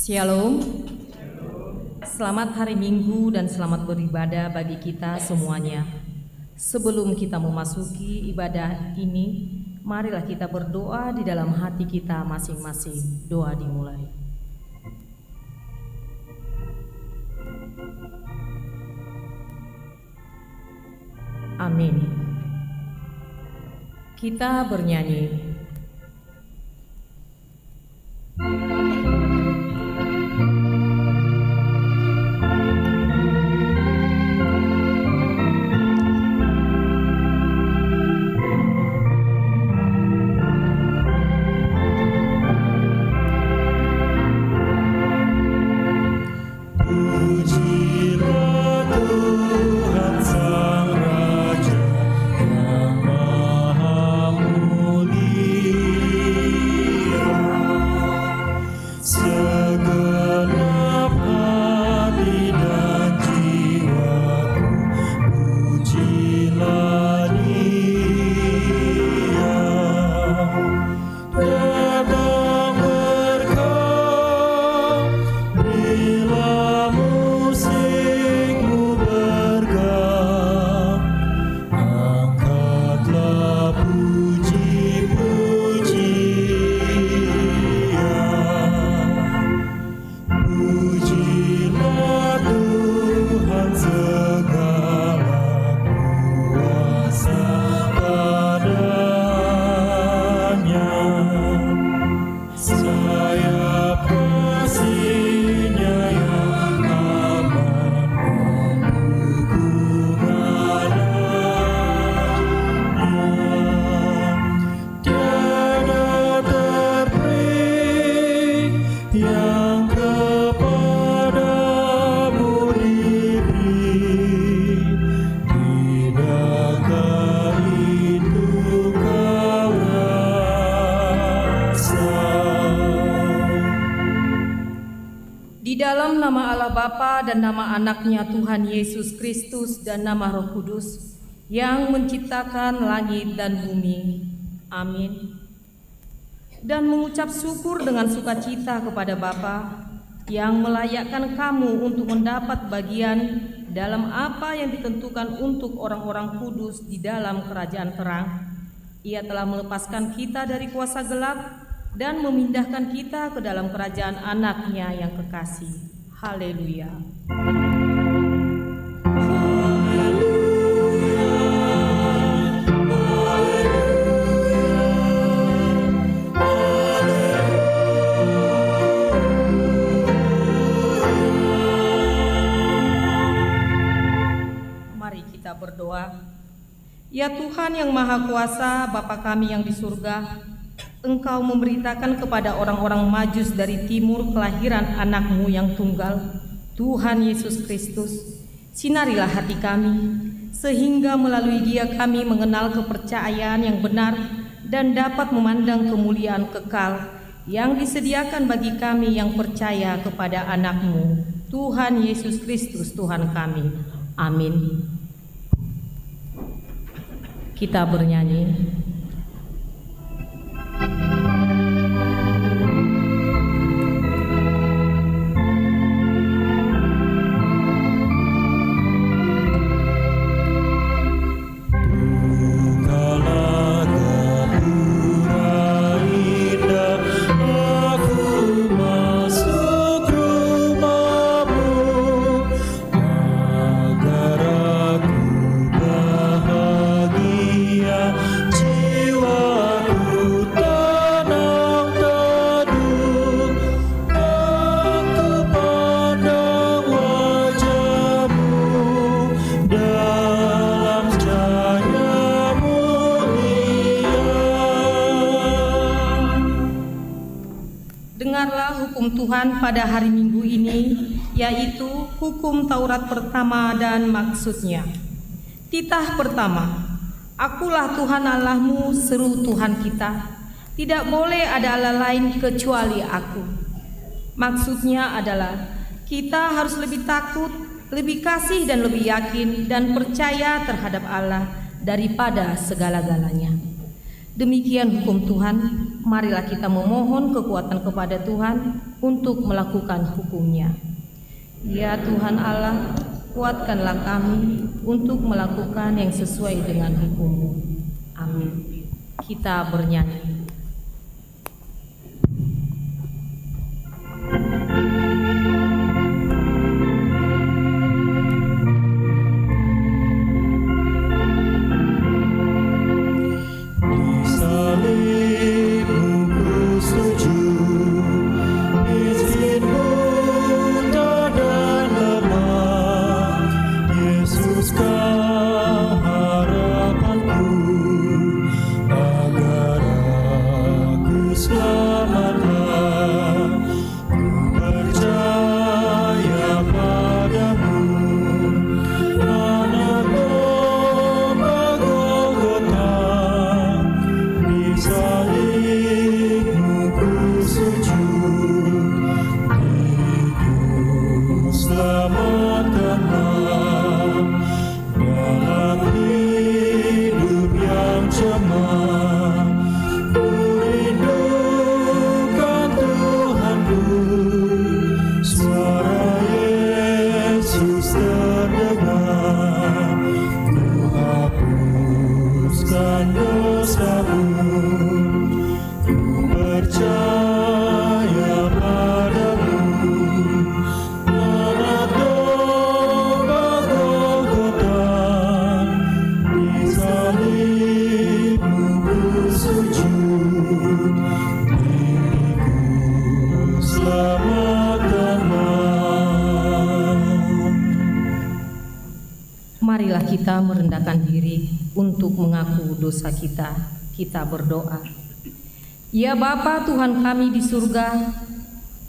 Shalom. Selamat hari Minggu dan selamat beribadah bagi kita semuanya. Sebelum kita memasuki ibadah ini, marilah kita berdoa di dalam hati kita masing-masing. Doa dimulai. Amin. Kita bernyanyi. Bapa dan nama anaknya Tuhan Yesus Kristus dan nama Roh Kudus yang menciptakan langit dan bumi. Amin. Dan mengucap syukur dengan sukacita kepada Bapa yang melayakkan kamu untuk mendapat bagian dalam apa yang ditentukan untuk orang-orang kudus di dalam kerajaan terang. Ia telah melepaskan kita dari kuasa gelap dan memindahkan kita ke dalam kerajaan anaknya yang kekasih. Haleluya. Mari kita berdoa. Ya Tuhan yang Maha Kuasa, Bapa kami yang di surga, Engkau memberitakan kepada orang-orang Majus dari timur kelahiran anak-Mu yang tunggal, Tuhan Yesus Kristus. Sinarilah hati kami, sehingga melalui Dia kami mengenal kepercayaan yang benar dan dapat memandang kemuliaan kekal yang disediakan bagi kami yang percaya kepada anak-Mu, Tuhan Yesus Kristus Tuhan kami. Amin. Kita bernyanyi. Tuhan pada hari Minggu ini, yaitu hukum Taurat pertama dan maksudnya. Titah pertama, Akulah Tuhan Allahmu, seru Tuhan kita. Tidak boleh ada Allah lain kecuali Aku. Maksudnya adalah kita harus lebih takut, lebih kasih dan lebih yakin dan percaya terhadap Allah daripada segala-galanya. Demikian hukum Tuhan. marilah kita memohon kekuatan kepada Tuhan untuk melakukan hukum-Nya. Ya Tuhan Allah, kuatkanlah kami untuk melakukan yang sesuai dengan hukum-Mu. Amin. Kita bernyanyi. Marilah kita merendahkan diri untuk mengaku dosa kita. Kita berdoa. Ya Bapa Tuhan kami di surga,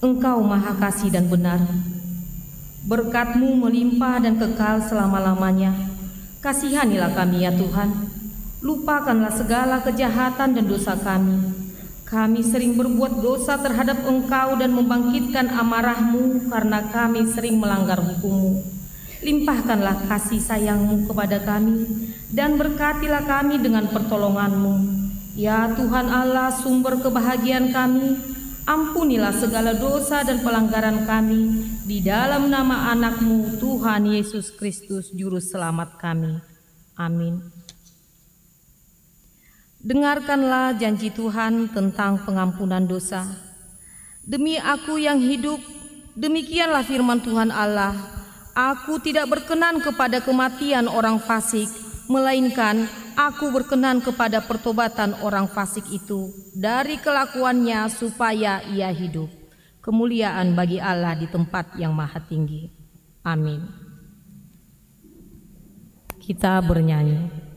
Engkau Maha Kasih dan benar. Berkat-Mu melimpah dan kekal selama-lamanya. Kasihanilah kami ya Tuhan. Lupakanlah segala kejahatan dan dosa kami. Kami sering berbuat dosa terhadap Engkau dan membangkitkan amarah-Mu karena kami sering melanggar hukum-Mu. Limpahkanlah kasih sayang-Mu kepada kami dan berkatilah kami dengan pertolongan-Mu. Ya Tuhan Allah, sumber kebahagiaan kami, ampunilah segala dosa dan pelanggaran kami di dalam nama anak-Mu Tuhan Yesus Kristus Juru Selamat kami. Amin. Dengarkanlah janji Tuhan tentang pengampunan dosa. Demi Aku yang hidup, demikianlah firman Tuhan Allah, Aku tidak berkenan kepada kematian orang fasik, melainkan Aku berkenan kepada pertobatan orang fasik itu dari kelakuannya supaya ia hidup. Kemuliaan bagi Allah di tempat yang maha tinggi. Amin. Kita bernyanyi.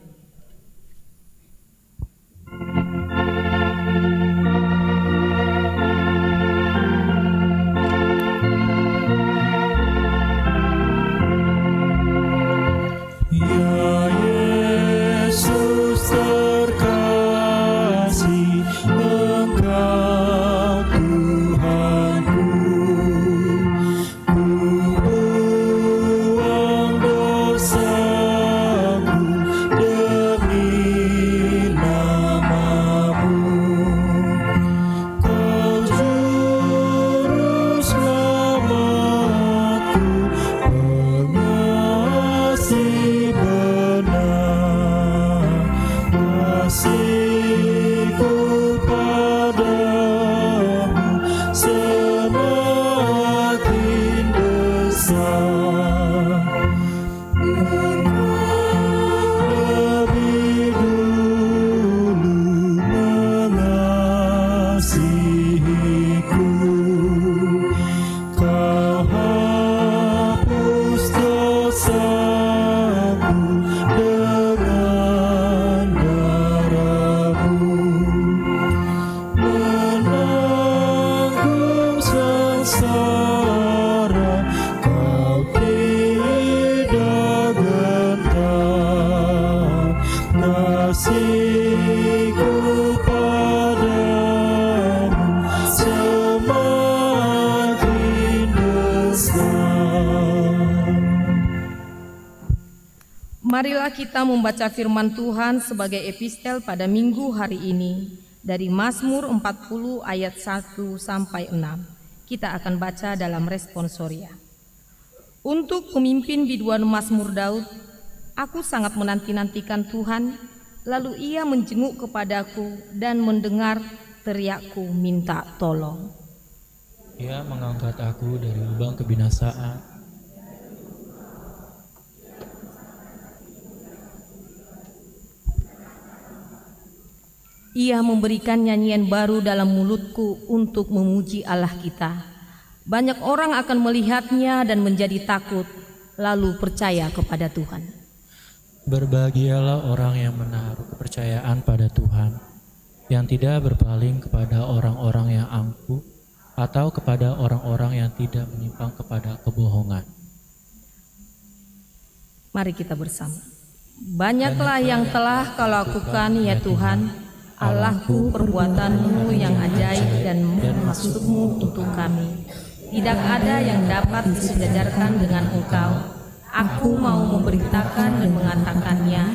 Marilah kita membaca firman Tuhan sebagai epistel pada minggu hari ini. dari Mazmur 40 ayat 1 sampai 6. Kita akan baca dalam responsoria. Untuk pemimpin biduan Mazmur Daud, aku sangat menanti-nantikan Tuhan, lalu Ia menjenguk kepadaku dan mendengar teriakku minta tolong. Ia mengangkat aku dari lubang kebinasaan. Ia memberikan nyanyian baru dalam mulutku untuk memuji Allah kita. Banyak orang akan melihatnya dan menjadi takut, lalu percaya kepada Tuhan. Berbahagialah orang yang menaruh kepercayaan pada Tuhan, yang tidak berpaling kepada orang-orang yang angkuh atau kepada orang-orang yang tidak menyimpang kepada kebohongan. Mari kita bersama. Banyaklah yang telah Kau lakukan ya Tuhan, Allahku, perbuatan-Mu yang ajaib dan maksud-Mu untuk kami. Tidak ada yang dapat disejajarkan dengan Engkau. Aku mau memberitakan dan mengatakannya,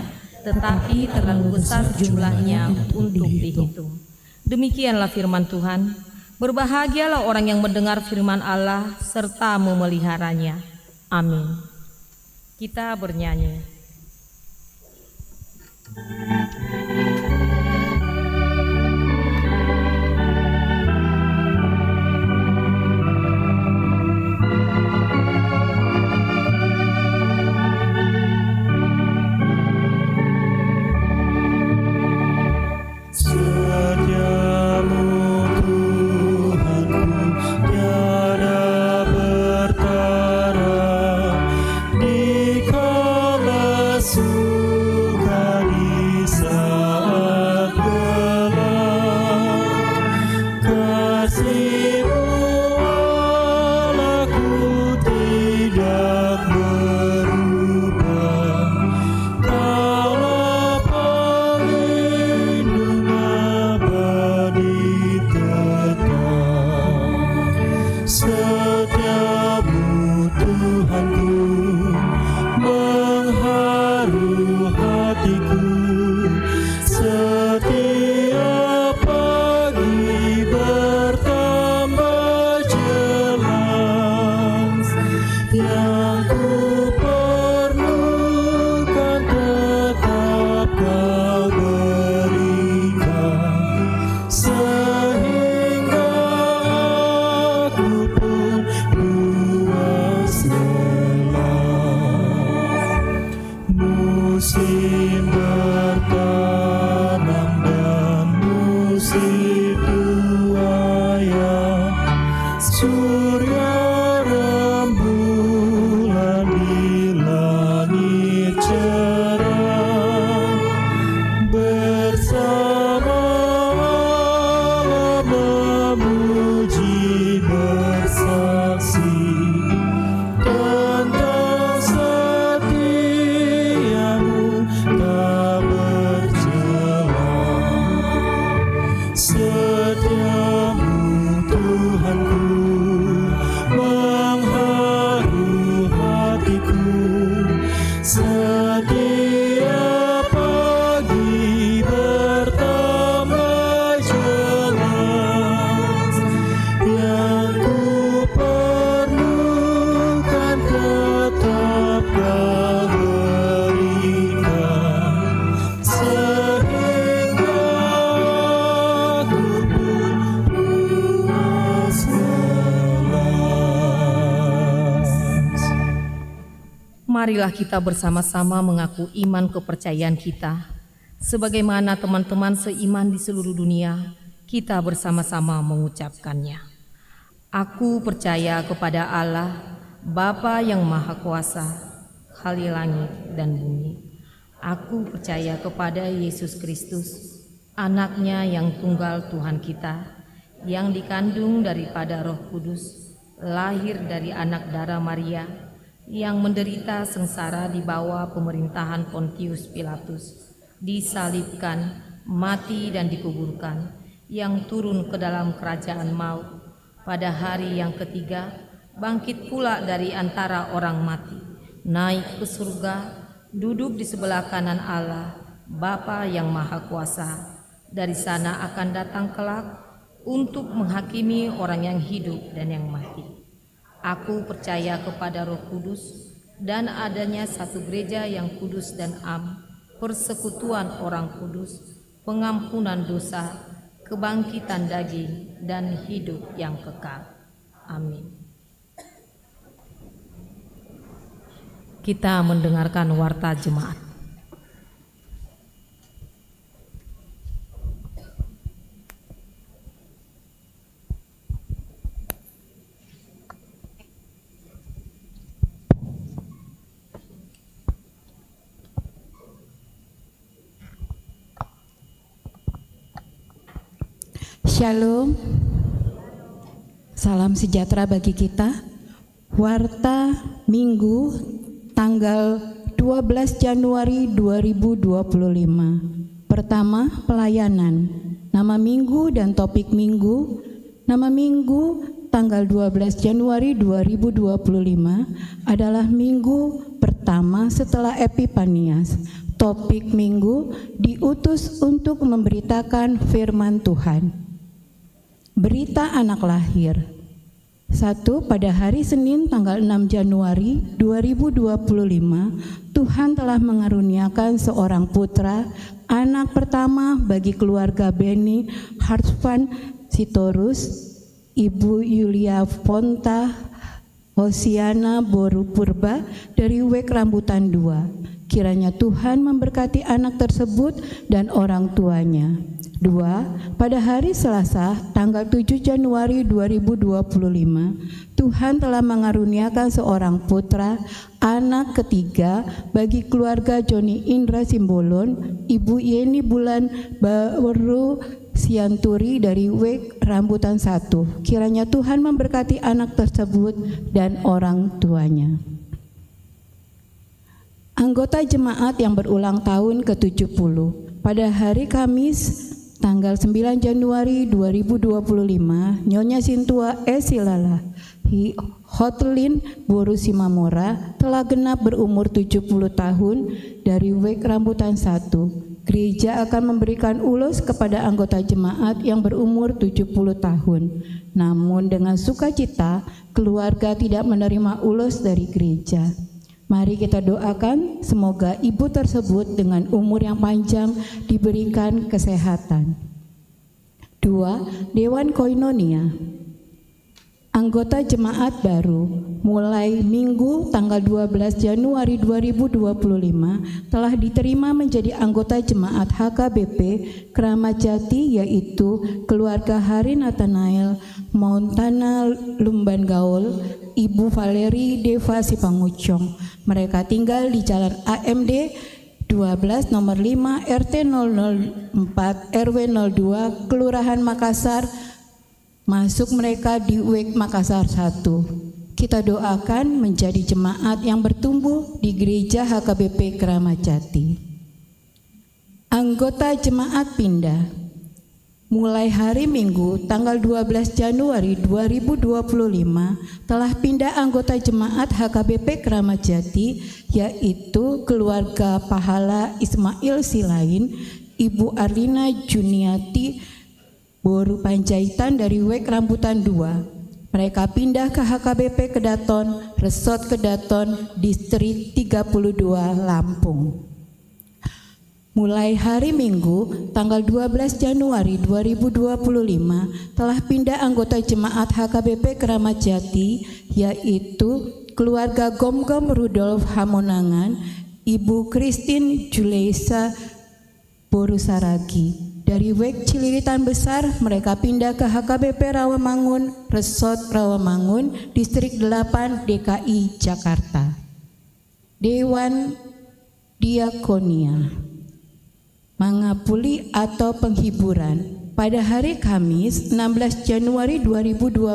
tetapi terlalu besar jumlahnya untuk dihitung. Demikianlah firman Tuhan. Berbahagialah orang yang mendengar firman Allah serta memeliharanya. Amin. Kita bernyanyi. Marilah kita bersama-sama mengaku iman kepercayaan kita. Sebagaimana teman-teman seiman di seluruh dunia, kita bersama-sama mengucapkannya. Aku percaya kepada Allah, Bapa yang Maha Kuasa, Khalik langit dan bumi. Aku percaya kepada Yesus Kristus, Anak-Nya yang tunggal Tuhan kita, yang dikandung daripada Roh Kudus, lahir dari anak darah Maria, yang menderita sengsara di bawah pemerintahan Pontius Pilatus, disalibkan, mati dan dikuburkan, yang turun ke dalam kerajaan maut, pada hari yang ketiga bangkit pula dari antara orang mati, naik ke surga, duduk di sebelah kanan Allah, Bapa yang Maha Kuasa. Dari sana akan datang kelak untuk menghakimi orang yang hidup dan yang mati. Aku percaya kepada Roh Kudus dan adanya satu gereja yang kudus dan am, persekutuan orang kudus, pengampunan dosa, kebangkitan daging, dan hidup yang kekal. Amin. Kita mendengarkan warta jemaat. Shalom, salam sejahtera bagi kita. Warta Minggu tanggal 12 Januari 2025. Pertama, pelayanan. Nama minggu dan topik minggu. Nama minggu tanggal 12 Januari 2025 adalah minggu pertama setelah Epifanias. Topik minggu, diutus untuk memberitakan firman Tuhan. Berita anak lahir. 1. Pada hari Senin tanggal 6 Januari 2025, Tuhan telah mengaruniakan seorang putra, anak pertama bagi keluarga Beni Hartvan Sitorus, Ibu Yulia Fonta Hosiana Boru Purba dari Wek Rambutan 2. Kiranya Tuhan memberkati anak tersebut dan orang tuanya. 2. Pada hari Selasa, tanggal 7 Januari 2025, Tuhan telah mengaruniakan seorang putra, anak ketiga bagi keluarga Joni Indra Simbolon, Ibu Yeni Bulan Baru Sianturi dari Wek Rambutan 1. Kiranya Tuhan memberkati anak tersebut dan orang tuanya. Anggota jemaat yang berulang tahun ke-70. Pada hari Kamis, tanggal 9 Januari 2025, Nyonya Sintua Esilala Hotlin Boru Simamora telah genap berumur 70 tahun dari Wek Rambutan 1. Gereja akan memberikan ulos kepada anggota jemaat yang berumur 70 tahun. Namun dengan sukacita, keluarga tidak menerima ulos dari gereja. Mari kita doakan semoga ibu tersebut dengan umur yang panjang diberikan kesehatan. 2. Dewan Koinonia. Anggota jemaat baru mulai Minggu tanggal 12 Januari 2025 telah diterima menjadi anggota jemaat HKBP Keramat Jati, yaitu keluarga Hari Nathanael Montana Lumban Gaul, Ibu Valeri Deva Sipangucong. Mereka tinggal di Jalan AMD 12 nomor 5 RT 004 RW 02 Kelurahan Makassar. Masuk mereka di Wek Makassar 1. Kita doakan menjadi jemaat yang bertumbuh di gereja HKBP Keramat Jati. Anggota jemaat pindah. Mulai hari Minggu tanggal 12 Januari 2025 telah pindah anggota jemaat HKBP Keramat Jati, yaitu keluarga Pahala Ismail Silain, Ibu Arlina Juniati Boru Panjaitan dari Wek Rambutan 2. Mereka pindah ke HKBP Kedaton, Resort Kedaton, Distrik 32, Lampung. Mulai hari Minggu, tanggal 12 Januari 2025, telah pindah anggota jemaat HKBP Keramat Jati, yaitu keluarga Gom-Gom Rudolf Hamonangan, Ibu Christine Juleisa Boru Saragi. Dari Wek Cililitan Besar, mereka pindah ke HKBP Rawamangun, Resort Rawamangun, Distrik 8, DKI, Jakarta. Dewan Diakonia. Mangapuli atau penghiburan. Pada hari Kamis 16 Januari 2025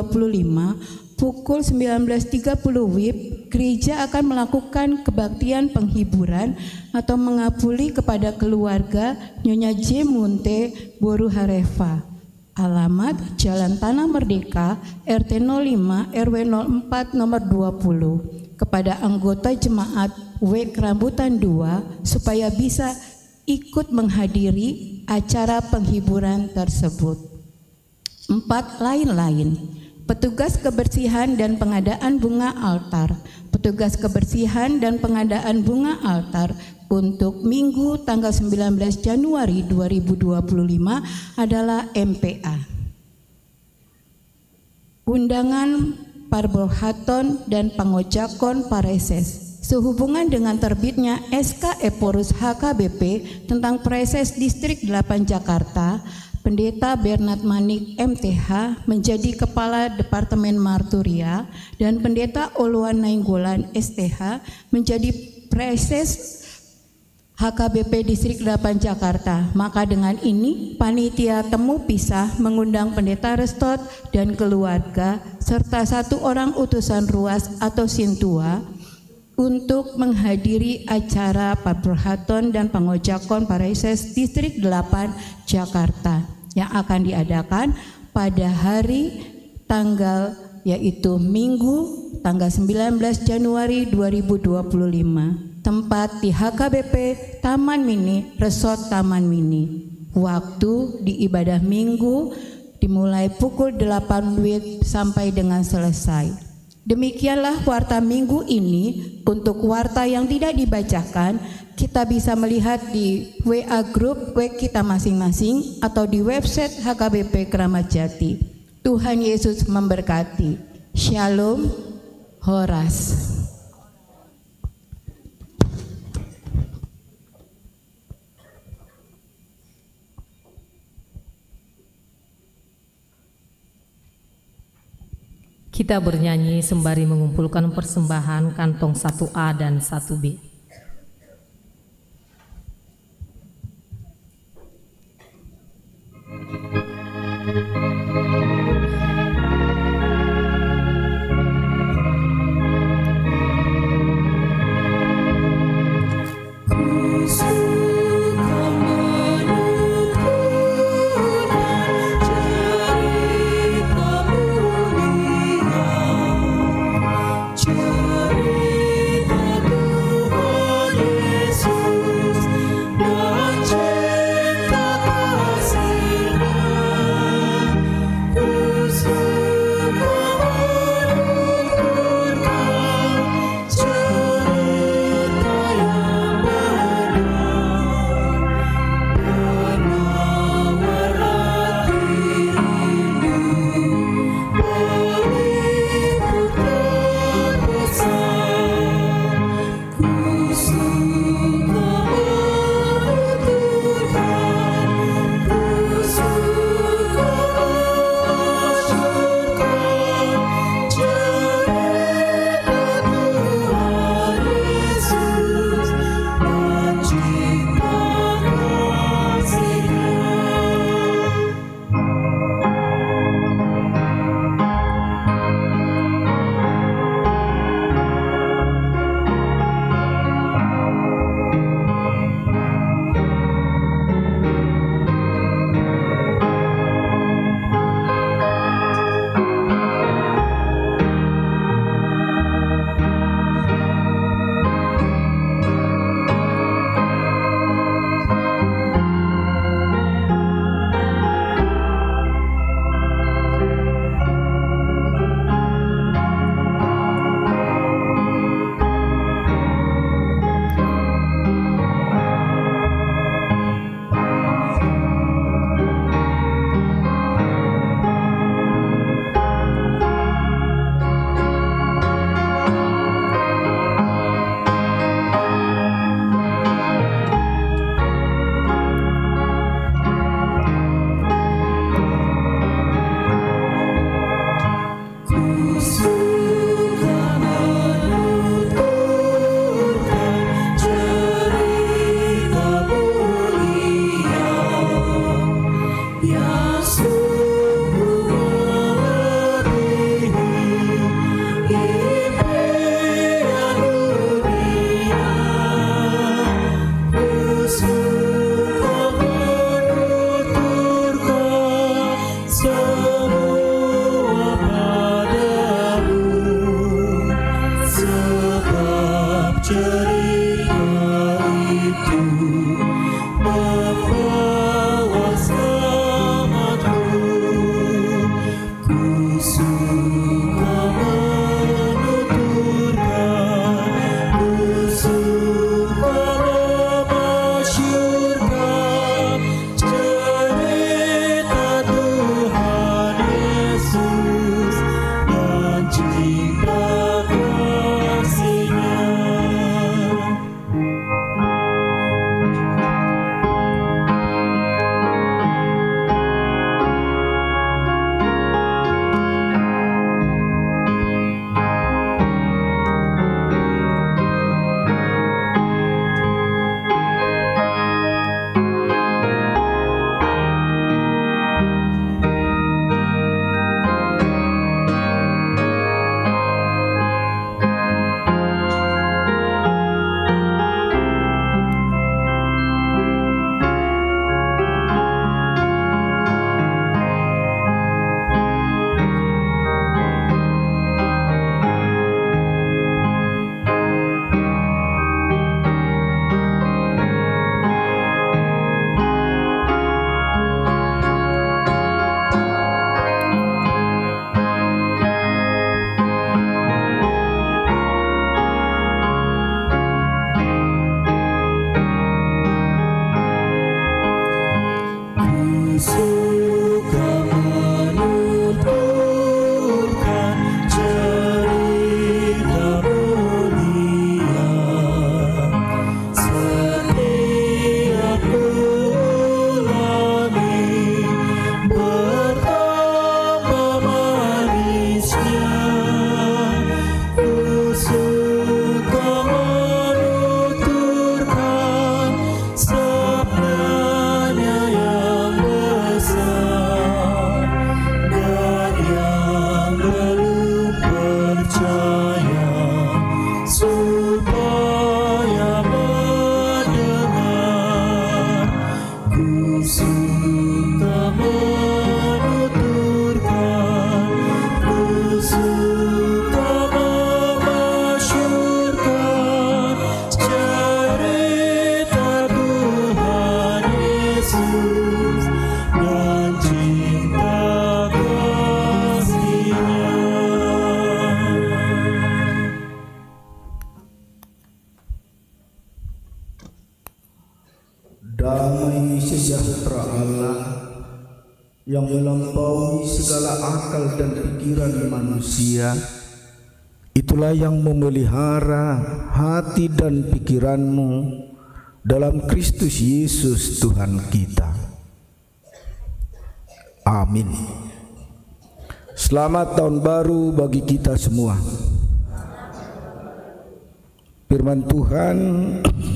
pukul 19.30 WIB, gereja akan melakukan kebaktian penghiburan atau mengapuli kepada keluarga Nyonya J. Munte Boru Hareva. Alamat Jalan Tanah Merdeka RT 05 RW 04 nomor 20. Kepada anggota jemaat Wek Rambutan 2 supaya bisa ikut menghadiri acara penghiburan tersebut. 4. Lain-lain. Petugas kebersihan dan pengadaan bunga altar. Petugas kebersihan dan pengadaan bunga altar untuk Minggu tanggal 19 Januari 2025 adalah MPA. Undangan Parbohaton dan Pangojakon Pareses sehubungan dengan terbitnya SK Eporus HKBP tentang Pareses Distrik 8 Jakarta, Pendeta Bernard Manik MTH menjadi Kepala Departemen Marturia dan Pendeta Oluan Nainggolan STH menjadi Pareses HKBP Distrik 8 Jakarta. Maka dengan ini panitia temu pisah mengundang Pendeta Restot dan keluarga serta 1 orang utusan ruas atau sintua untuk menghadiri acara Parbohaton dan Pangojakon Pareses Distrik 8 Jakarta yang akan diadakan pada hari tanggal yaitu Minggu tanggal 19 Januari 2025. Tempat di HKBP Taman Mini, Resort Taman Mini. Waktu di ibadah Minggu dimulai pukul 8 WIB sampai dengan selesai. Demikianlah warta minggu ini. Untuk warta yang tidak dibacakan, kita bisa melihat di WA Group web kita masing-masing atau di website HKBP Keramat Jati. Tuhan Yesus memberkati. Shalom, Horas. Kita bernyanyi sembari mengumpulkan persembahan kantong 1A dan 1B. Cerita Tuhan Damai sejahtera Allah yang melampaui segala akal dan pikiran manusia, itulah yang memelihara hati dan pikiranmu dalam Kristus Yesus Tuhan kita. Amin. Selamat tahun baru bagi kita semua. Firman Tuhan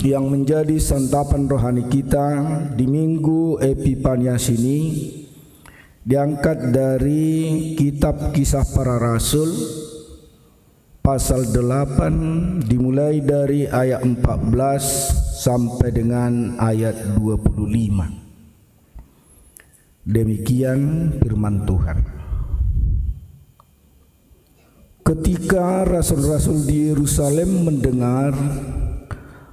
yang menjadi santapan rohani kita di Minggu Epifanias ini diangkat dari kitab Kisah Para Rasul pasal 8 dimulai dari ayat 14 sampai dengan ayat 25. Demikian firman Tuhan. Ketika rasul-rasul di Yerusalem mendengar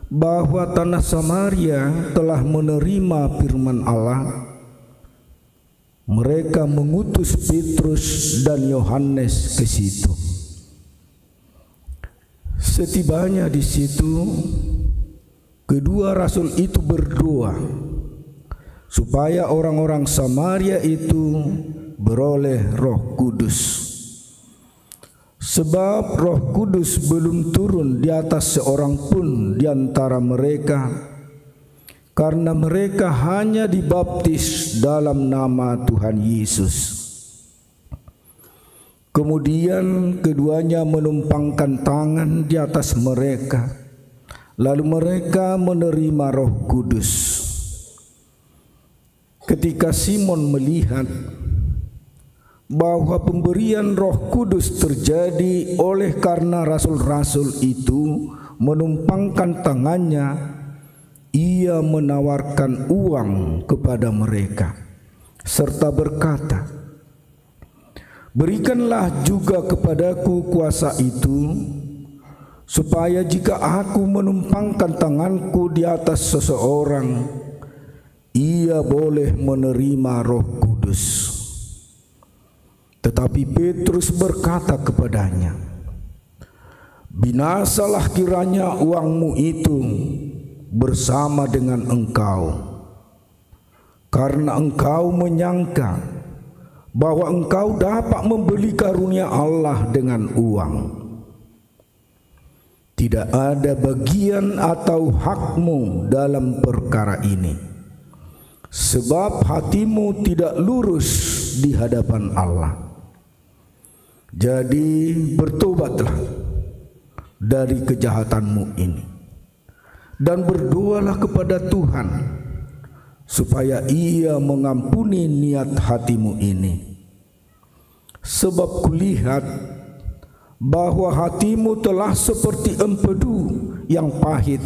bahwa tanah Samaria telah menerima firman Allah, mereka mengutus Petrus dan Yohanes ke situ. Setibanya di situ, kedua rasul itu berdoa supaya orang-orang Samaria itu beroleh Roh Kudus. Sebab Roh Kudus belum turun di atas seorang pun di antara mereka, karena mereka hanya dibaptis dalam nama Tuhan Yesus. Kemudian keduanya menumpangkan tangan di atas mereka, lalu mereka menerima Roh Kudus. Ketika Simon melihat bahwa pemberian Roh Kudus terjadi oleh karena rasul-rasul itu menumpangkan tangannya, ia menawarkan uang kepada mereka serta berkata, "Berikanlah juga kepadaku kuasa itu, supaya jika aku menumpangkan tanganku di atas seseorang, ia boleh menerima Roh Kudus." Tetapi Petrus berkata kepadanya, "Binasalah kiranya uangmu itu bersama dengan engkau, karena engkau menyangka bahwa engkau dapat membeli karunia Allah dengan uang. Tidak ada bagian atau hakmu dalam perkara ini, sebab hatimu tidak lurus di hadapan Allah. Jadi bertobatlah dari kejahatanmu ini dan berdoalah kepada Tuhan supaya Ia mengampuni niat hatimu ini. Sebab kulihat bahwa hatimu telah seperti empedu yang pahit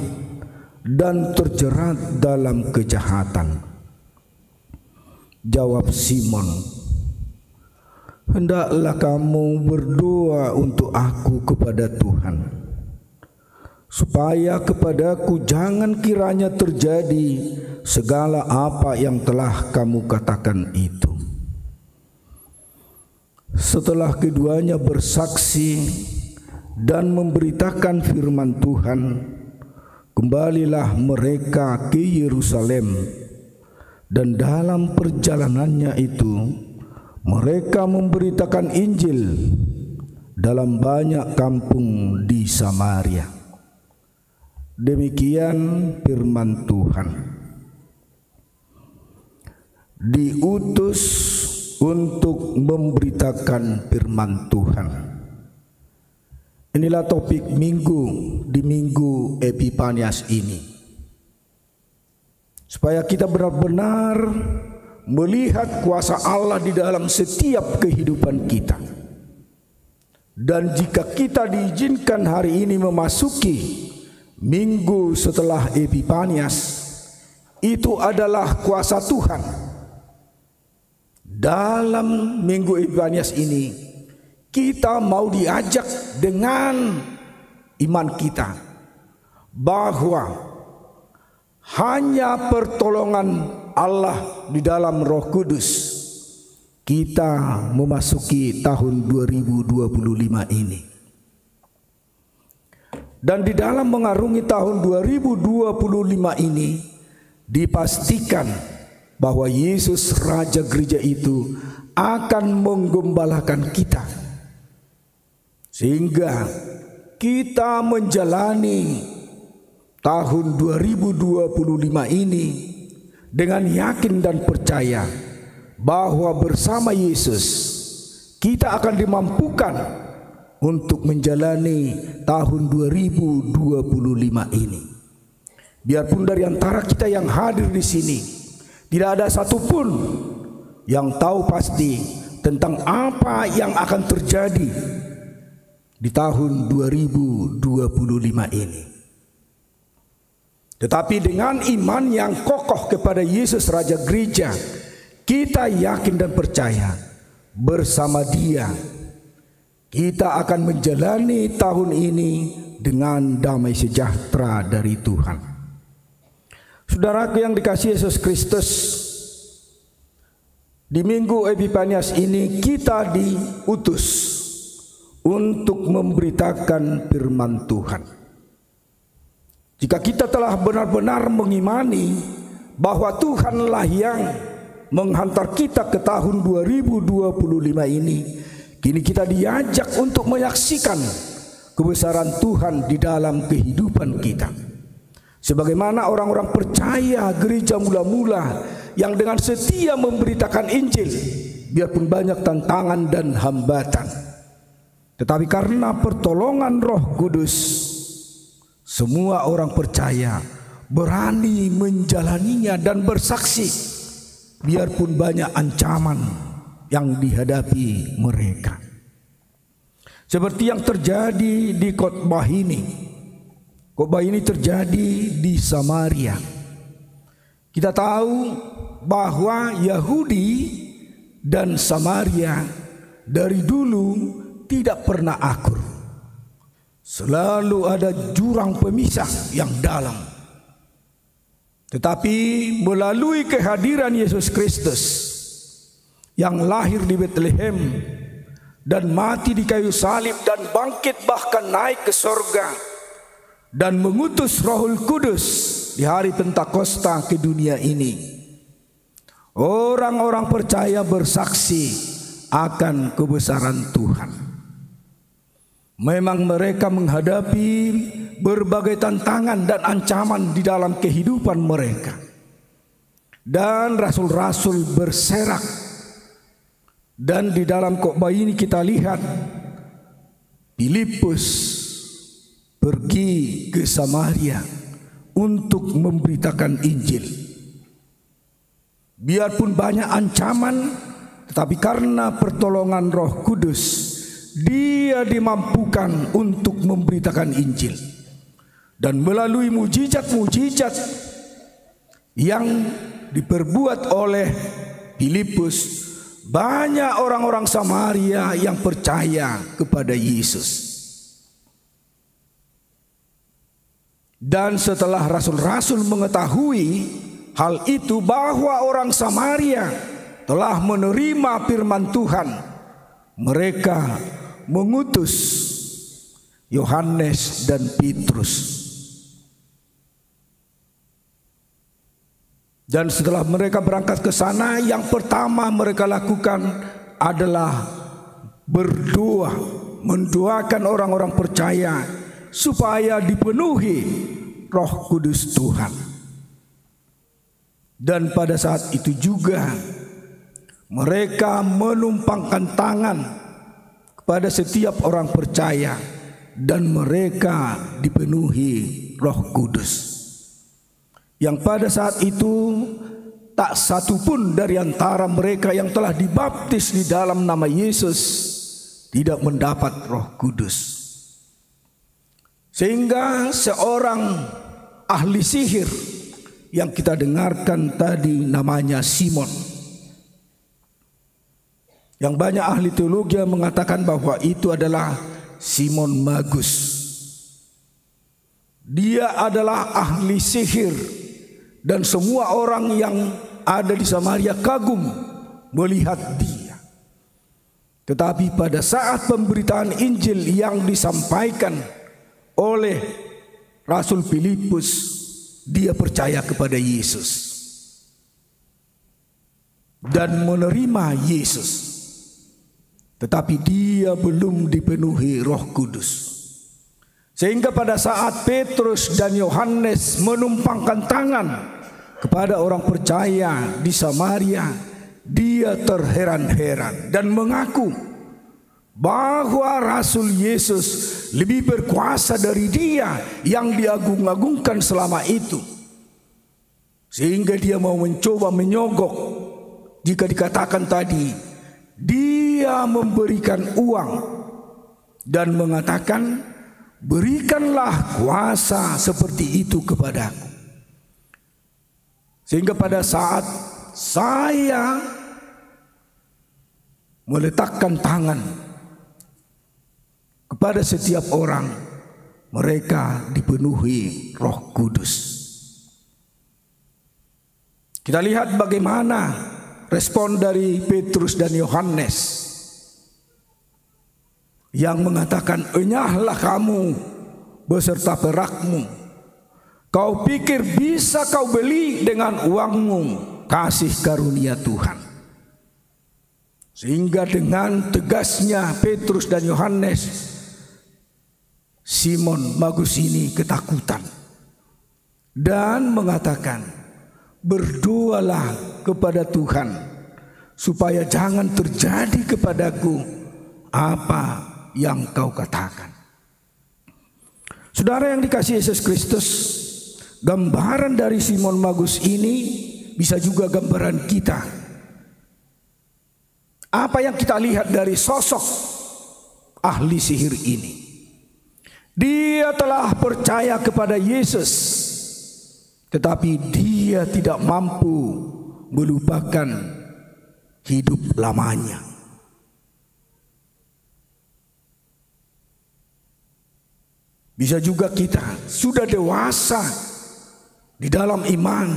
dan terjerat dalam kejahatan." Jawab Simon, "Hendaklah kamu berdoa untuk aku kepada Tuhan, supaya kepadaku jangan kiranya terjadi segala apa yang telah kamu katakan itu." Setelah keduanya bersaksi dan memberitakan firman Tuhan, kembalilah mereka ke Yerusalem, dan dalam perjalanannya itu mereka memberitakan Injil dalam banyak kampung di Samaria. Demikian firman Tuhan. Diutus untuk memberitakan firman Tuhan. Inilah topik minggu di Minggu Epifanias ini, supaya kita benar-benar melihat kuasa Allah di dalam setiap kehidupan kita. Dan jika kita diizinkan hari ini memasuki minggu setelah Epifanias, itu adalah kuasa Tuhan. Dalam minggu Epifanias ini, kita mau diajak dengan iman kita bahwa hanya pertolongan Allah di dalam Roh Kudus kita memasuki tahun 2025 ini. Dan di dalam mengarungi tahun 2025 ini, dipastikan bahwa Yesus Raja Gereja itu akan menggembalakan kita, sehingga kita menjalani tahun 2025 ini dengan yakin dan percaya bahwa bersama Yesus kita akan dimampukan untuk menjalani tahun 2025 ini. Biarpun dari antara kita yang hadir di sini tidak ada satupun yang tahu pasti tentang apa yang akan terjadi di tahun 2025 ini. Tetapi dengan iman yang kokoh kepada Yesus Raja Gereja, kita yakin dan percaya bersama Dia kita akan menjalani tahun ini dengan damai sejahtera dari Tuhan. Saudaraku yang dikasihi Yesus Kristus, di Minggu Epifanias ini kita diutus untuk memberitakan firman Tuhan. Jika kita telah benar-benar mengimani bahwa Tuhanlah yang menghantar kita ke tahun 2025 ini, kini kita diajak untuk menyaksikan kebesaran Tuhan di dalam kehidupan kita. Sebagaimana orang-orang percaya gereja mula-mula yang dengan setia memberitakan Injil, biarpun banyak tantangan dan hambatan, tetapi karena pertolongan Roh Kudus, semua orang percaya berani menjalaninya dan bersaksi, biarpun banyak ancaman yang dihadapi mereka. Seperti yang terjadi di khotbah ini. Khotbah ini terjadi di Samaria. Kita tahu bahwa Yahudi dan Samaria dari dulu tidak pernah akur. Selalu ada jurang pemisah yang dalam. Tetapi melalui kehadiran Yesus Kristus yang lahir di Bethlehem dan mati di kayu salib dan bangkit bahkan naik ke sorga dan mengutus Rohul Kudus di hari Pentakosta ke dunia ini, orang-orang percaya bersaksi akan kebesaran Tuhan. Memang mereka menghadapi berbagai tantangan dan ancaman di dalam kehidupan mereka, dan rasul-rasul berserak. Dan di dalam khotbah ini kita lihat Filipus pergi ke Samaria untuk memberitakan Injil. Biarpun banyak ancaman, tetapi karena pertolongan Roh Kudus, dia dimampukan untuk memberitakan Injil. Dan melalui mujizat-mujizat yang diperbuat oleh Filipus, banyak orang-orang Samaria yang percaya kepada Yesus. Dan setelah rasul-rasul mengetahui hal itu, bahwa orang Samaria telah menerima firman Tuhan, mereka mengutus Yohanes dan Petrus. Dan setelah mereka berangkat ke sana, yang pertama mereka lakukan adalah berdoa, mendoakan orang-orang percaya supaya dipenuhi Roh Kudus Tuhan. Dan pada saat itu juga mereka menumpangkan tangan kepada setiap orang percaya dan mereka dipenuhi Roh Kudus. Yang pada saat itu tak satu pun dari antara mereka yang telah dibaptis di dalam nama Yesus tidak mendapat Roh Kudus. Sehingga seorang ahli sihir yang kita dengarkan tadi namanya Simon, yang banyak ahli teologi mengatakan bahwa itu adalah Simon Magus. Dia adalah ahli sihir dan semua orang yang ada di Samaria kagum melihat dia. Tetapi pada saat pemberitaan Injil yang disampaikan oleh Rasul Filipus, dia percaya kepada Yesus dan menerima Yesus, tetapi dia belum dipenuhi Roh Kudus. Sehingga pada saat Petrus dan Yohanes menumpangkan tangan kepada orang percaya di Samaria, dia terheran-heran dan mengaku bahwa Rasul Yesus lebih berkuasa dari dia yang diagung-agungkan selama itu. Sehingga dia mau mencoba menyogok. Jika dikatakan tadi, dia memberikan uang dan mengatakan, berikanlah kuasa seperti itu kepadaku. Sehingga pada saat saya meletakkan tangan kepada setiap orang, mereka dipenuhi Roh Kudus. Kita lihat bagaimana respon dari Petrus dan Yohanes yang mengatakan, enyahlah kamu beserta perakmu. Kau pikir bisa kau beli dengan uangmu kasih karunia Tuhan. Sehingga dengan tegasnya Petrus dan Yohanes, Simon Magus ini ketakutan dan mengatakan, berdoalah kepada Tuhan supaya jangan terjadi kepadaku apa yang kau katakan. Saudara yang dikasihi Yesus Kristus, gambaran dari Simon Magus ini bisa juga gambaran kita. Apa yang kita lihat dari sosok ahli sihir ini? Dia telah percaya kepada Yesus, tetapi dia tidak mampu melupakan hidup lamanya. Bisa juga kita sudah dewasa di dalam iman,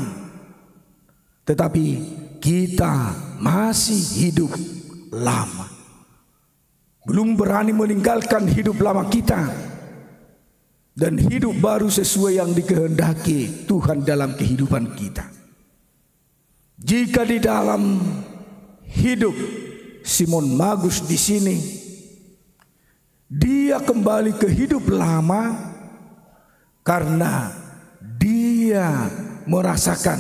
tetapi kita masih hidup lama. Belum berani meninggalkan hidup lama kita dan hidup baru sesuai yang dikehendaki Tuhan dalam kehidupan kita. Jika di dalam hidup Simon Magus di sini, dia kembali ke hidup lama karena dia merasakan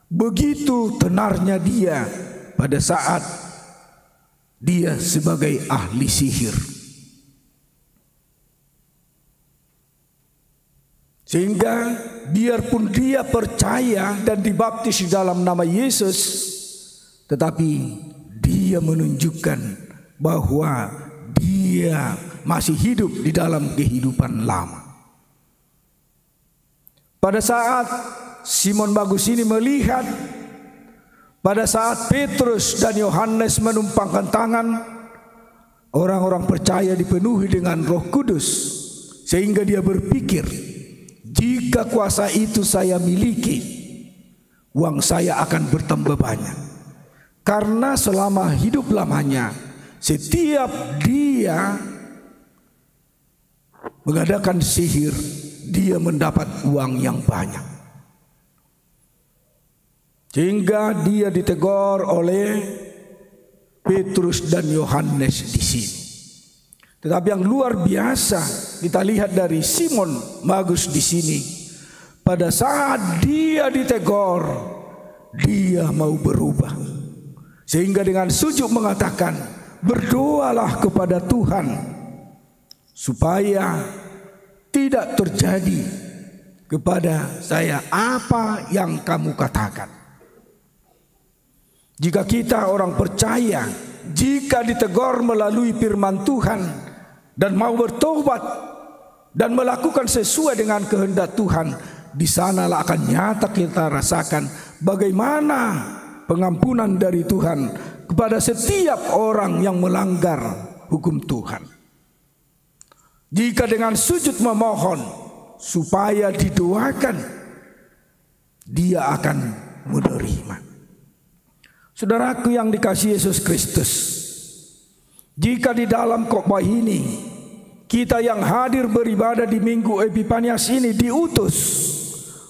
begitu tenarnya dia pada saat dia sebagai ahli sihir. Sehingga biarpun dia percaya dan dibaptis di dalam nama Yesus, tetapi dia menunjukkan bahwa dia masih hidup di dalam kehidupan lama. Pada saat Simon Magus ini melihat, pada saat Petrus dan Yohanes menumpangkan tangan, orang-orang percaya dipenuhi dengan Roh Kudus, sehingga dia berpikir, jika kuasa itu saya miliki, uang saya akan bertambah banyak. Karena selama hidup lamanya, setiap dia mengadakan sihir, dia mendapat uang yang banyak. Sehingga dia ditegur oleh Petrus dan Yohanes di sini. Tetapi yang luar biasa kita lihat dari Simon Magus di sini. Pada saat dia ditegur, dia mau berubah. Sehingga dengan sujud mengatakan, berdoalah kepada Tuhan supaya tidak terjadi kepada saya apa yang kamu katakan. Jika kita orang percaya, jika ditegur melalui firman Tuhan dan mau bertobat dan melakukan sesuai dengan kehendak Tuhan, di sanalah akan nyata kita rasakan bagaimana pengampunan dari Tuhan kepada setiap orang yang melanggar hukum Tuhan. Jika dengan sujud memohon supaya didoakan, dia akan menerima. Saudaraku yang dikasihi Yesus Kristus, jika di dalam khotbah ini kita yang hadir beribadah di Minggu Epifanias ini diutus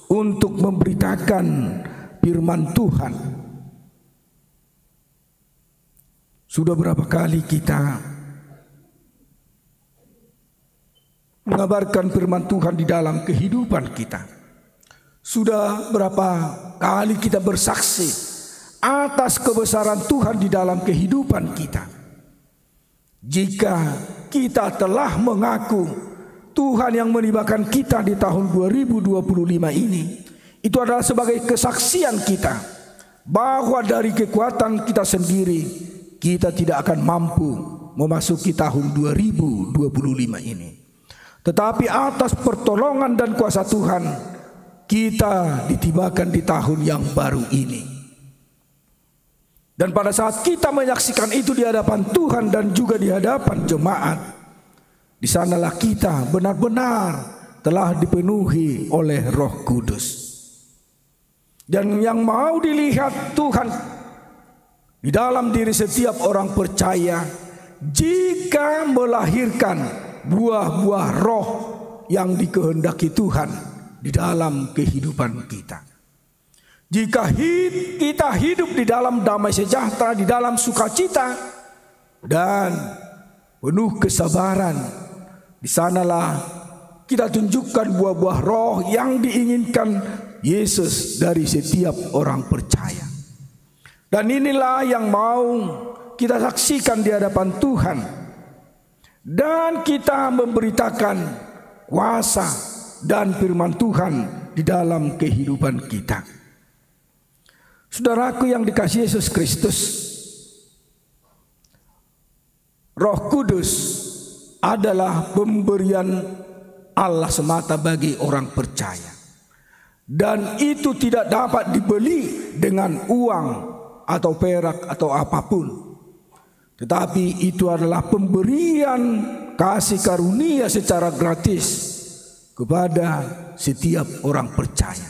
untuk memberitakan firman Tuhan. Sudah berapa kali kita mengabarkan firman Tuhan di dalam kehidupan kita? Sudah berapa kali kita bersaksi atas kebesaran Tuhan di dalam kehidupan kita? Jika kita telah mengaku Tuhan yang melibatkan kita di tahun 2025 ini, itu adalah sebagai kesaksian kita bahwa dari kekuatan kita sendiri kita tidak akan mampu memasuki tahun 2025 ini. Tetapi atas pertolongan dan kuasa Tuhan, kita ditibakan di tahun yang baru ini. Dan pada saat kita menyaksikan itu di hadapan Tuhan dan juga di hadapan jemaat, di sanalah kita benar-benar telah dipenuhi oleh Roh Kudus. Dan yang mau dilihat Tuhan di dalam diri setiap orang percaya, jika melahirkan buah-buah roh yang dikehendaki Tuhan di dalam kehidupan kita. Jika kita hidup di dalam damai sejahtera, di dalam sukacita dan penuh kesabaran, di sanalah kita tunjukkan buah-buah roh yang diinginkan Yesus dari setiap orang percaya. Dan inilah yang mau kita saksikan di hadapan Tuhan. Dan kita memberitakan kuasa dan firman Tuhan di dalam kehidupan kita. Saudaraku yang dikasihi Yesus Kristus, Roh Kudus adalah pemberian Allah semata bagi orang percaya. Dan itu tidak dapat dibeli dengan uang atau perak atau apapun. Tetapi itu adalah pemberian kasih karunia secara gratis kepada setiap orang percaya.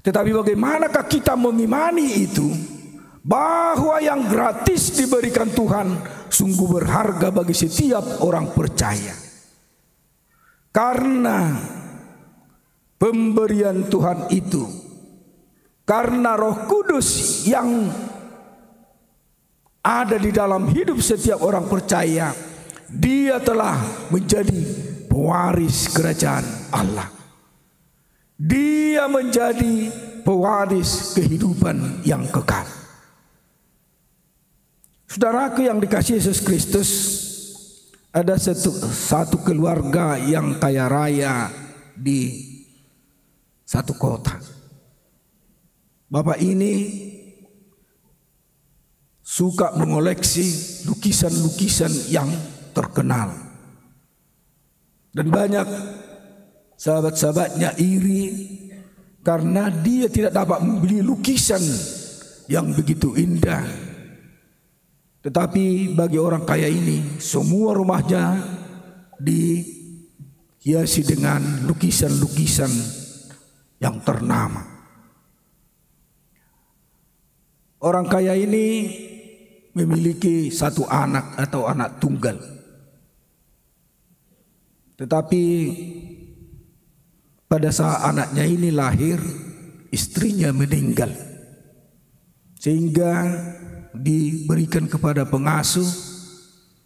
Tetapi bagaimanakah kita mengimani itu? Bahwa yang gratis diberikan Tuhan sungguh berharga bagi setiap orang percaya. Karena pemberian Tuhan itu, karena Roh Kudus yang ada di dalam hidup setiap orang percaya, dia telah menjadi pewaris kerajaan Allah. Dia menjadi pewaris kehidupan yang kekal. Saudaraku yang dikasihi Yesus Kristus, ada satu keluarga yang kaya raya di satu kota. Bapak ini suka mengoleksi lukisan-lukisan yang terkenal. Dan banyak sahabat-sahabatnya iri karena dia tidak dapat membeli lukisan yang begitu indah. Tetapi bagi orang kaya ini, semua rumahnya dihiasi dengan lukisan-lukisan yang ternama. Orang kaya ini memiliki satu anak atau anak tunggal. Tetapi pada saat anaknya ini lahir, istrinya meninggal. Sehingga diberikan kepada pengasuh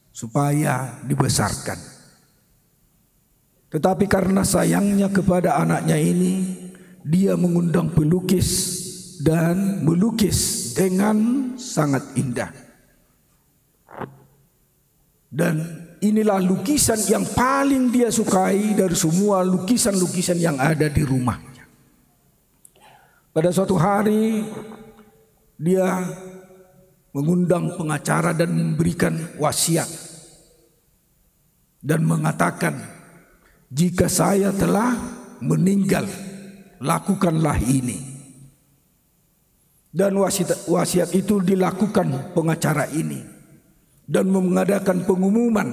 supaya dibesarkan. Tetapi karena sayangnya kepada anaknya ini, dia mengundang pelukis dan melukis dengan sangat indah. Dan inilah lukisan yang paling dia sukai dari semua lukisan-lukisan yang ada di rumahnya. Pada suatu hari dia mengundang pengacara dan memberikan wasiat dan mengatakan, jika saya telah meninggal, lakukanlah ini. Dan wasiat itu dilakukan pengacara ini dan mengadakan pengumuman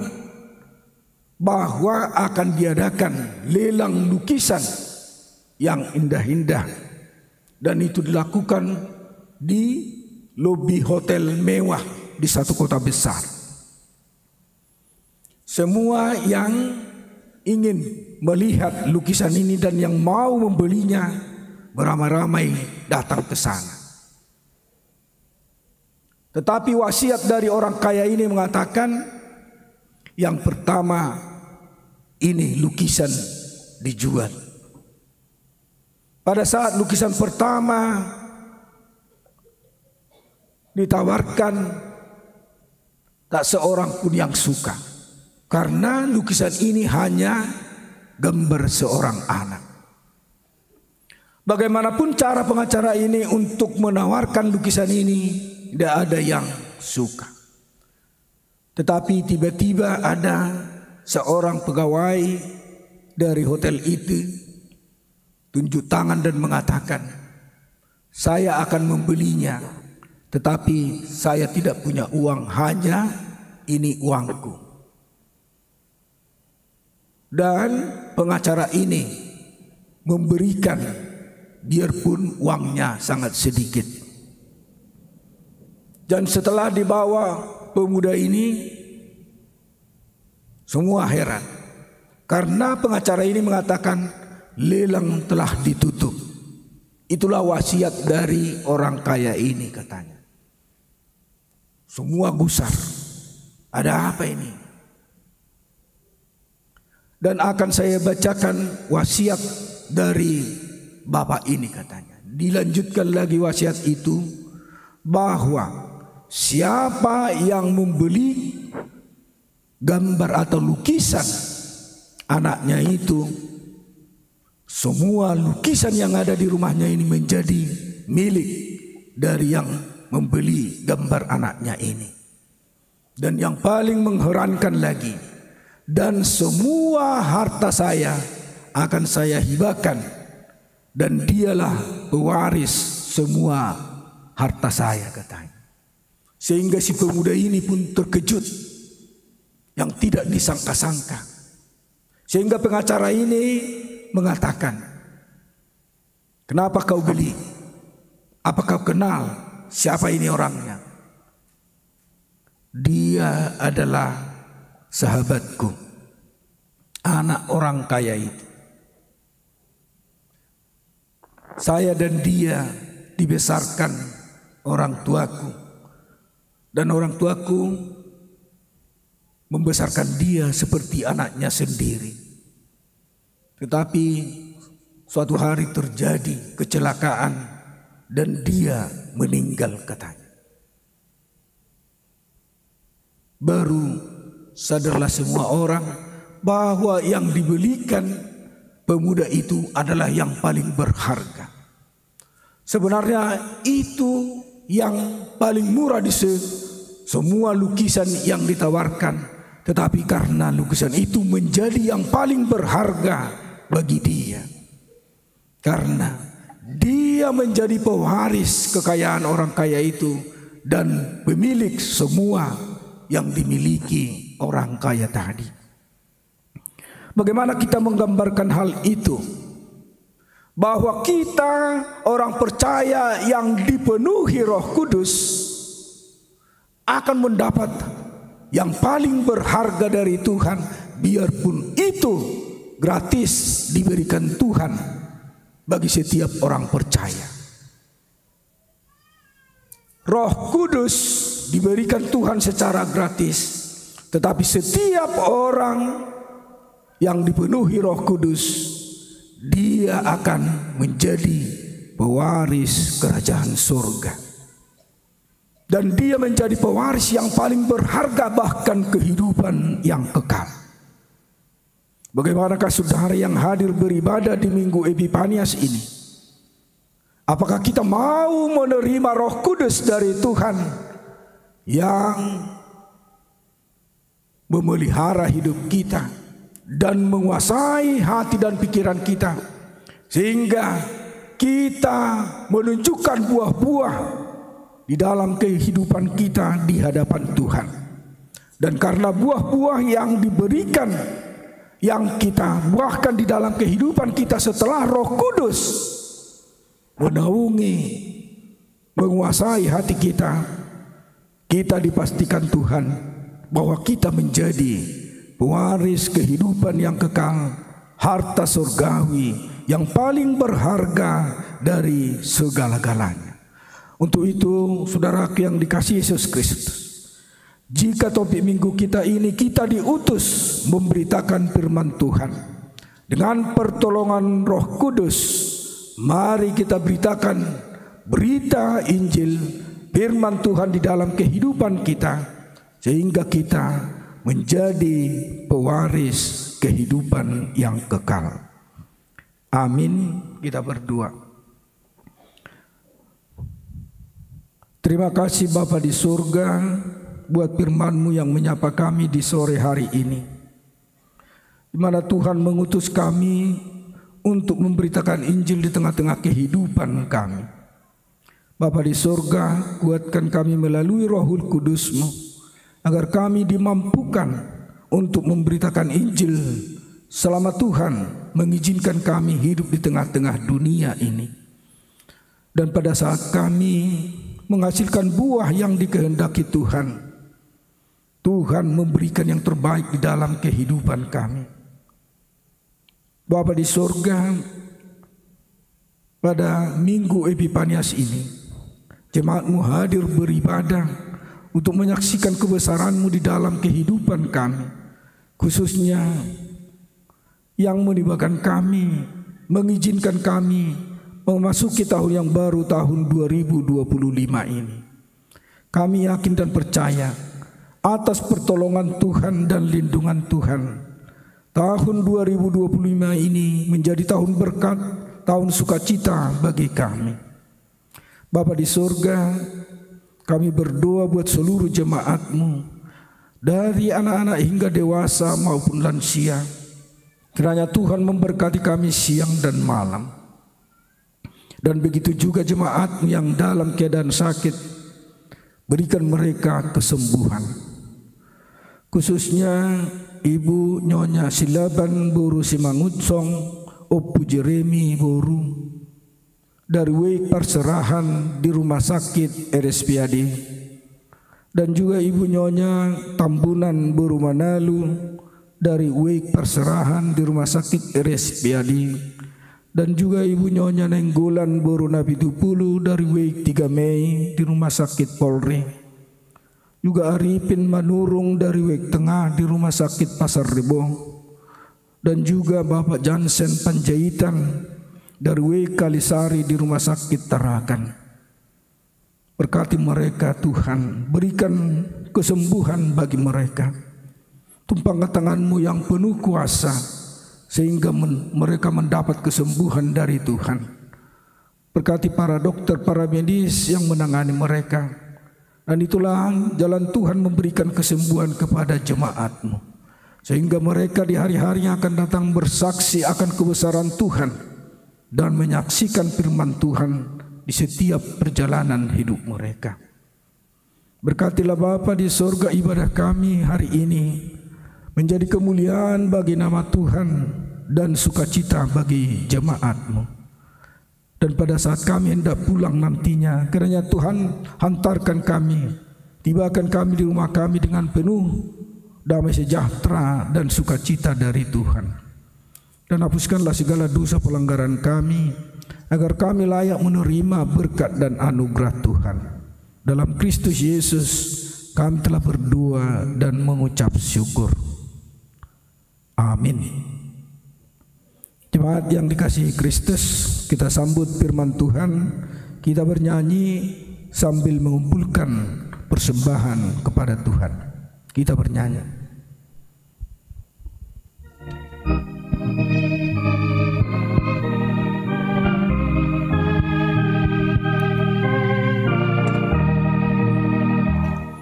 bahwa akan diadakan lelang lukisan yang indah-indah, dan itu dilakukan di lobi hotel mewah di satu kota besar. Semua yang ingin melihat lukisan ini dan yang mau membelinya beramai-ramai datang ke sana. Tetapi wasiat dari orang kaya ini mengatakan, yang pertama, ini lukisan dijual. Pada saat lukisan pertama ditawarkan, tak seorang pun yang suka, karena lukisan ini hanya gambar seorang anak. Bagaimanapun cara pengacara ini untuk menawarkan lukisan ini, tidak ada yang suka. Tetapi tiba-tiba ada seorang pegawai dari hotel itu tunjuk tangan dan mengatakan, saya akan membelinya, tetapi saya tidak punya uang, hanya ini uangku. Dan pengacara ini memberikan biarpun uangnya sangat sedikit. Dan setelah dibawa pemuda ini, semua heran, karena pengacara ini mengatakan lelang telah ditutup. Itulah wasiat dari orang kaya ini, katanya. Semua gusar. Ada apa ini? Dan akan saya bacakan wasiat dari bapak ini, katanya. Dilanjutkan lagi wasiat itu, bahwa siapa yang membeli gambar atau lukisan anaknya itu, semua lukisan yang ada di rumahnya ini menjadi milik dari yang membeli gambar anaknya ini. Dan yang paling mengherankan lagi, dan semua harta saya akan saya hibahkan, dan dialah pewaris semua harta saya, katanya. Sehingga si pemuda ini pun terkejut yang tidak disangka-sangka. Sehingga pengacara ini mengatakan, kenapa kau beli? Apa kau kenal siapa ini orangnya? Dia adalah sahabatku, anak orang kaya itu. Saya dan dia dibesarkan orang tuaku, dan orang tuaku membesarkan dia seperti anaknya sendiri. Tetapi suatu hari terjadi kecelakaan dan dia meninggal, katanya. Baru sadarlah semua orang bahwa yang dibelikan pemuda itu adalah yang paling berharga. Sebenarnya itu yang paling murah di semua lukisan yang ditawarkan, tetapi karena lukisan itu menjadi yang paling berharga bagi dia, karena dia menjadi pewaris kekayaan orang kaya itu dan pemilik semua yang dimiliki orang kaya tadi. Bagaimana kita menggambarkan hal itu? Bahwa kita orang percaya yang dipenuhi Roh Kudus akan mendapat yang paling berharga dari Tuhan, biarpun itu gratis diberikan Tuhan bagi setiap orang percaya. Roh Kudus diberikan Tuhan secara gratis, tetapi setiap orang yang dipenuhi Roh Kudus, dia akan menjadi pewaris kerajaan surga. Dan dia menjadi pewaris yang paling berharga, bahkan kehidupan yang kekal. Bagaimanakah saudara yang hadir beribadah di Minggu Epifanias ini? Apakah kita mau menerima Roh Kudus dari Tuhan yang memelihara hidup kita dan menguasai hati dan pikiran kita, sehingga kita menunjukkan buah-buah di dalam kehidupan kita di hadapan Tuhan. Dan karena buah-buah yang diberikan, yang kita buahkan di dalam kehidupan kita setelah Roh Kudus menaungi, menguasai hati kita, kita dipastikan Tuhan bahwa kita menjadi pewaris kehidupan yang kekal, harta surgawi yang paling berharga dari segala-galanya. Untuk itu, saudaraku yang dikasihi Yesus Kristus, jika topik minggu kita ini kita diutus memberitakan firman Tuhan dengan pertolongan Roh Kudus, mari kita beritakan berita Injil firman Tuhan di dalam kehidupan kita, sehingga kita menjadi pewaris kehidupan yang kekal. Amin. Kita berdoa. Terima kasih Bapa di surga buat firman-Mu yang menyapa kami di sore hari ini, di mana Tuhan mengutus kami untuk memberitakan Injil di tengah-tengah kehidupan kami. Bapa di surga, kuatkan kami melalui Rohul Kudus-Mu, agar kami dimampukan untuk memberitakan Injil selama Tuhan mengizinkan kami hidup di tengah-tengah dunia ini. Dan pada saat kami menghasilkan buah yang dikehendaki Tuhan, Tuhan memberikan yang terbaik di dalam kehidupan kami. Bapa di surga, pada minggu Epifanias ini, jemaat-Mu hadir beribadah untuk menyaksikan kebesaran-Mu di dalam kehidupan kami, khususnya yang melibatkan kami, mengizinkan kami memasuki tahun yang baru, tahun 2025 ini. Kami yakin dan percaya atas pertolongan Tuhan dan lindungan Tuhan, tahun 2025 ini menjadi tahun berkat, tahun sukacita bagi kami. Bapa di surga, kami berdoa buat seluruh jemaat-Mu, dari anak-anak hingga dewasa maupun lansia. Kiranya Tuhan memberkati kami siang dan malam. Dan begitu juga jemaat yang dalam keadaan sakit, berikan mereka kesembuhan. Khususnya Ibu Nyonya Silaban Boru Simangutsong, Opu Jeremy Boru, dari Wake Perserahan di Rumah Sakit RSPAD, dan juga Ibu Nyonya Tambunan Boru Manalu dari Wake Perserahan di Rumah Sakit RSPAD, dan juga Ibu Nyonya Nenggolan Boru Nabi Tupulu dari Wake 3 Mei di Rumah Sakit Polri, juga Arifin Manurung dari Wake Tengah di Rumah Sakit Pasar Rebo, dan juga Bapak Jansen Panjaitan dari Wake Kalisari di Rumah Sakit Tarakan. Berkati mereka Tuhan, berikan kesembuhan bagi mereka. Tumpangkan tangan-Mu yang penuh kuasa, sehingga mereka mendapat kesembuhan dari Tuhan. Berkati para dokter, para medis yang menangani mereka. Dan itulah jalan Tuhan memberikan kesembuhan kepada jemaat-Mu, sehingga mereka di hari-hari yang akan datang bersaksi akan kebesaran Tuhan dan menyaksikan firman Tuhan di setiap perjalanan hidup mereka. Berkatilah Bapa di surga ibadah kami hari ini menjadi kemuliaan bagi nama Tuhan dan sukacita bagi jemaat-Mu. Dan pada saat kami hendak pulang nantinya, kiranya Tuhan hantarkan kami, tibakan kami di rumah kami dengan penuh damai sejahtera dan sukacita dari Tuhan. Dan hapuskanlah segala dosa pelanggaran kami, agar kami layak menerima berkat dan anugerah Tuhan. Dalam Kristus Yesus kami telah berdoa dan mengucap syukur. Amin. Jemaat yang dikasihi Kristus, kita sambut firman Tuhan, kita bernyanyi sambil mengumpulkan persembahan kepada Tuhan. Kita bernyanyi.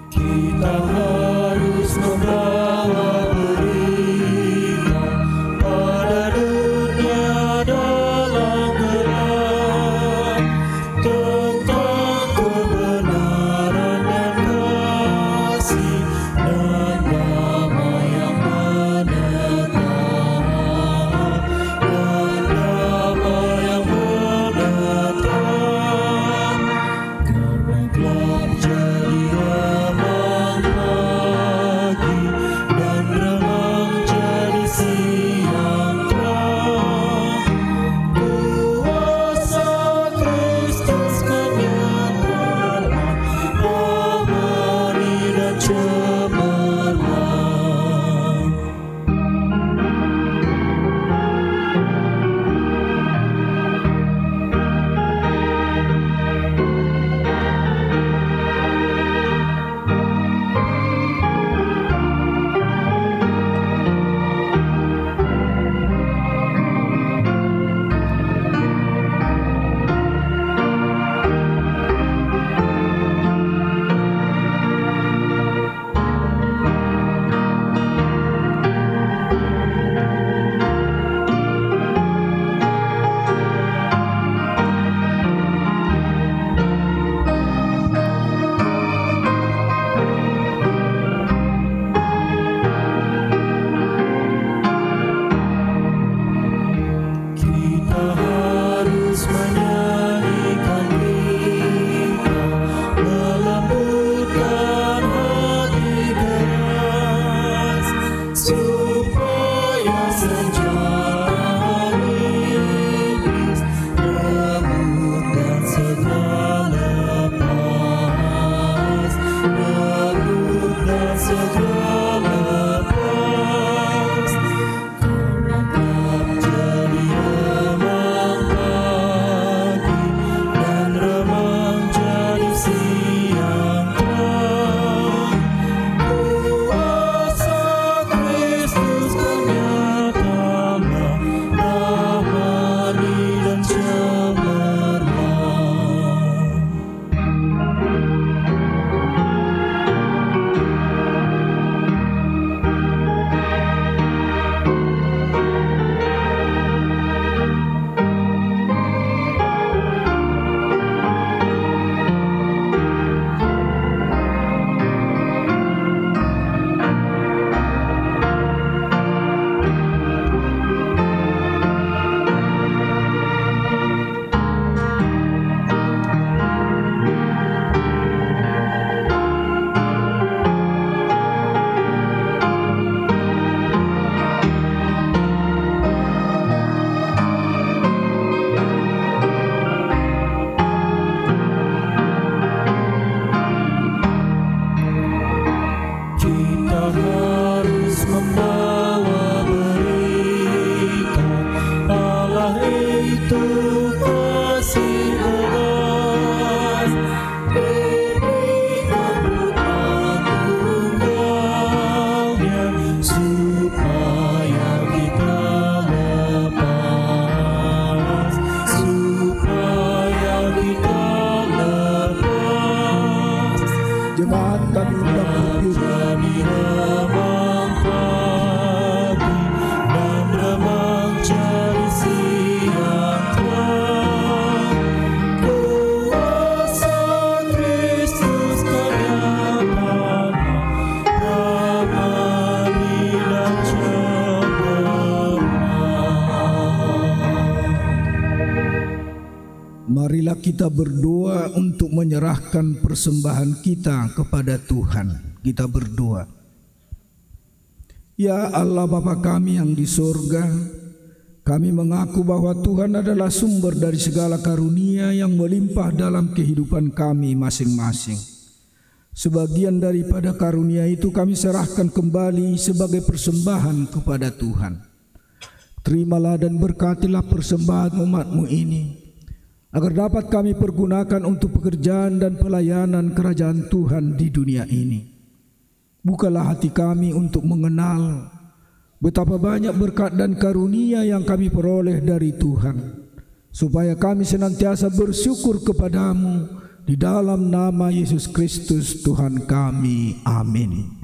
Kita harus membawa berita pada dunia dalam gelap tentang kebenaran dan kasih dan kita berdoa untuk menyerahkan persembahan kita kepada Tuhan. Kita berdoa. Ya Allah Bapa kami yang di sorga, kami mengaku bahwa Tuhan adalah sumber dari segala karunia yang melimpah dalam kehidupan kami masing-masing. Sebagian daripada karunia itu kami serahkan kembali sebagai persembahan kepada Tuhan. Terimalah dan berkatilah persembahan umat-Mu ini, agar dapat kami pergunakan untuk pekerjaan dan pelayanan kerajaan Tuhan di dunia ini. Bukalah hati kami untuk mengenal betapa banyak berkat dan karunia yang kami peroleh dari Tuhan, supaya kami senantiasa bersyukur kepadamu di dalam nama Yesus Kristus Tuhan kami. Amin.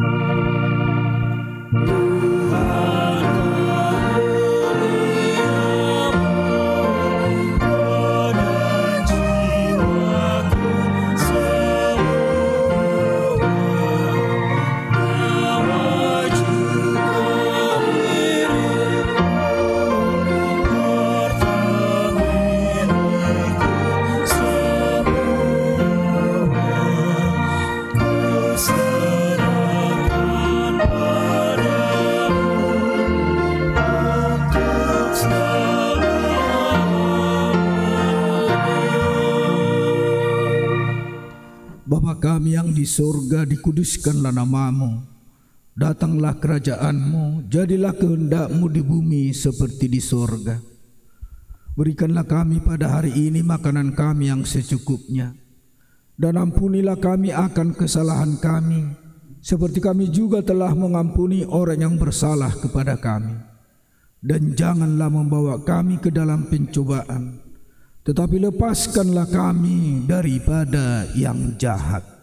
Bapa kami yang di sorga, dikuduskanlah nama-Mu. Datanglah kerajaan-Mu, jadilah kehendak-Mu di bumi seperti di sorga. Berikanlah kami pada hari ini makanan kami yang secukupnya. Dan ampunilah kami akan kesalahan kami, seperti kami juga telah mengampuni orang yang bersalah kepada kami. Dan janganlah membawa kami ke dalam pencobaan, tetapi lepaskanlah kami daripada yang jahat.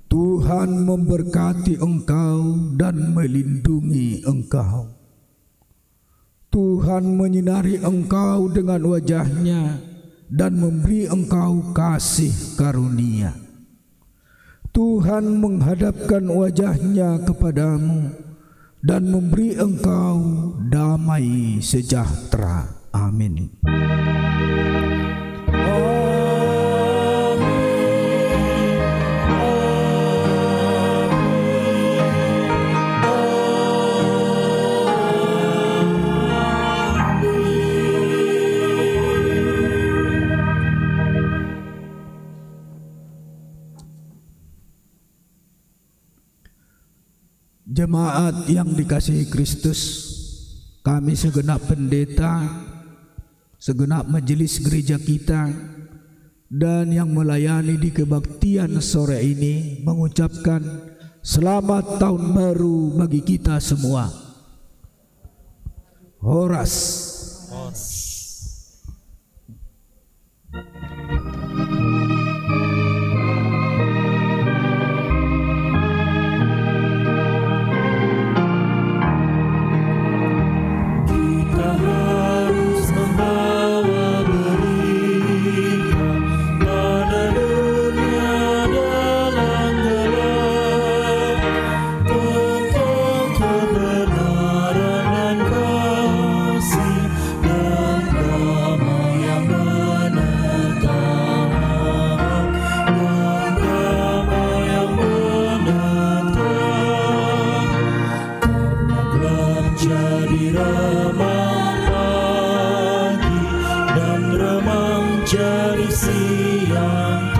Tuhan memberkati engkau dan melindungi engkau. Tuhan menyinari engkau dengan wajah-Nya dan memberi engkau kasih karunia. Tuhan menghadapkan wajah-Nya kepadamu dan memberi engkau damai sejahtera. Amin. Jemaat yang dikasihi Kristus, kami segenap pendeta, segenap majelis gereja kita, dan yang melayani di kebaktian sore ini mengucapkan selamat tahun baru bagi kita semua. Horas. Jadi siang